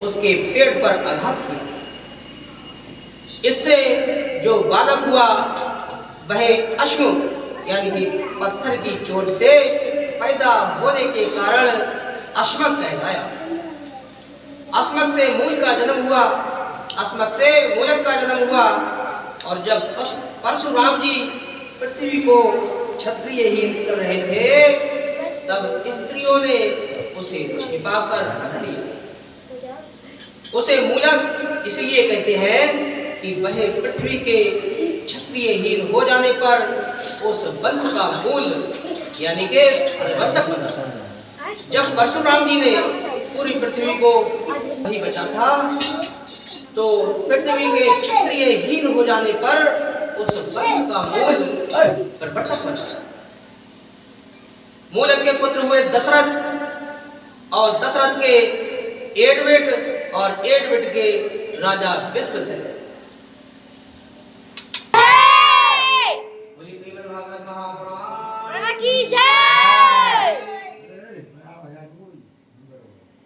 उसके पेट पर आघात किया। इससे जो बालक हुआ वह अश्म यानी कि पत्थर की चोट से पैदा होने के कारण अश्मक कहलाया। अस्मक से मूल का जन्म हुआ, अस्मक से मूलक का जन्म हुआ। और जब परशुराम जी पृथ्वी को क्षत्रियहीन कर रहे थे तब स्त्रियों ने उसे छिपाकर रख लिया। उसे मूलक इसलिए कहते हैं कि वह पृथ्वी के क्षत्रियहीन हो जाने पर उस वंश का मूल यानी के प्रवर्तक बना। जब परशुराम जी ने पूरी पृथ्वी को नहीं बचा था तो पृथ्वी के क्षत्रियहीन हो जाने पर उस वंश का मूल प्रवर्तक बना। मूलक के पुत्र हुए दशरथ और दशरथ के एडवेट और एडवेट के राजा विश्वसेन। श्रीमद्भागवत महापुराण की जय।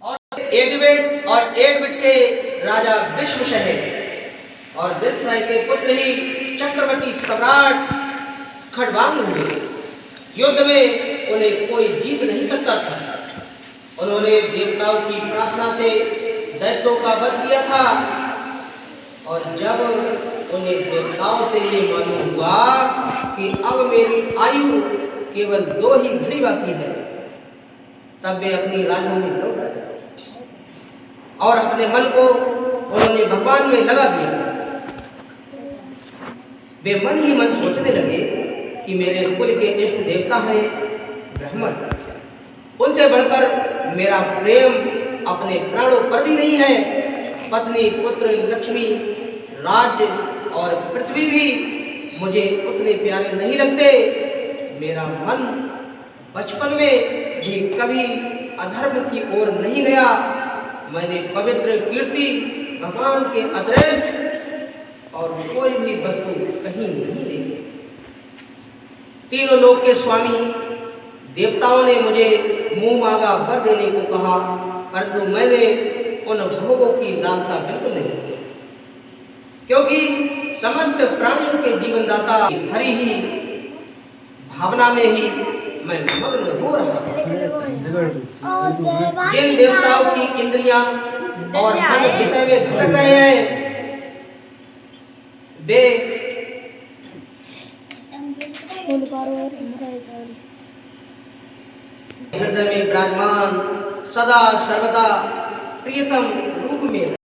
और एडवेट के राजा विश्वसेन और विश्वसेन के पुत्र ही चक्रवर्ती सम्राट खड़वांग हुए। युद्ध में उन्हें कोई जीत नहीं सकता था। उन्होंने देवताओं की प्रार्थना से दैत्यों का वध किया था और जब उन्हें देवताओं से ये मालूम हुआ कि अब मेरी आयु केवल 2 ही घड़ी बाकी है तब वे अपनी राजधानी लौट आए और अपने मन को उन्होंने भगवान में लगा दिया। वे मन ही मन सोचने लगे कि मेरे कुल के इष्ट देवता हैं ब्राह्मण, उनसे बढ़कर मेरा प्रेम अपने प्राणों पर भी नहीं है। पत्नी, पुत्र, लक्ष्मी, राज्य और पृथ्वी भी मुझे उतने प्यारे नहीं लगते। मेरा मन बचपन में भी कभी अधर्म की ओर नहीं गया। मैंने पवित्र कीर्ति भगवान के अतिरिक्त और कोई भी वस्तु कहीं नहीं देखी। तीनों लोक के स्वामी देवताओं ने मुझे मुंह मांगा वर देने को कहा, परंतु मैंने उन भोगों की लालसा बिल्कुल नहीं की, क्योंकि समस्त प्राणियों के जीवनदाता हरि ही भावना में ही मैं मग्न हो रहा था। जिन देवताओं की इंद्रियां और मन विषय में भटक रहे हैं वे हृदय में विराजमान सदा सर्वदा प्रियतम रूप में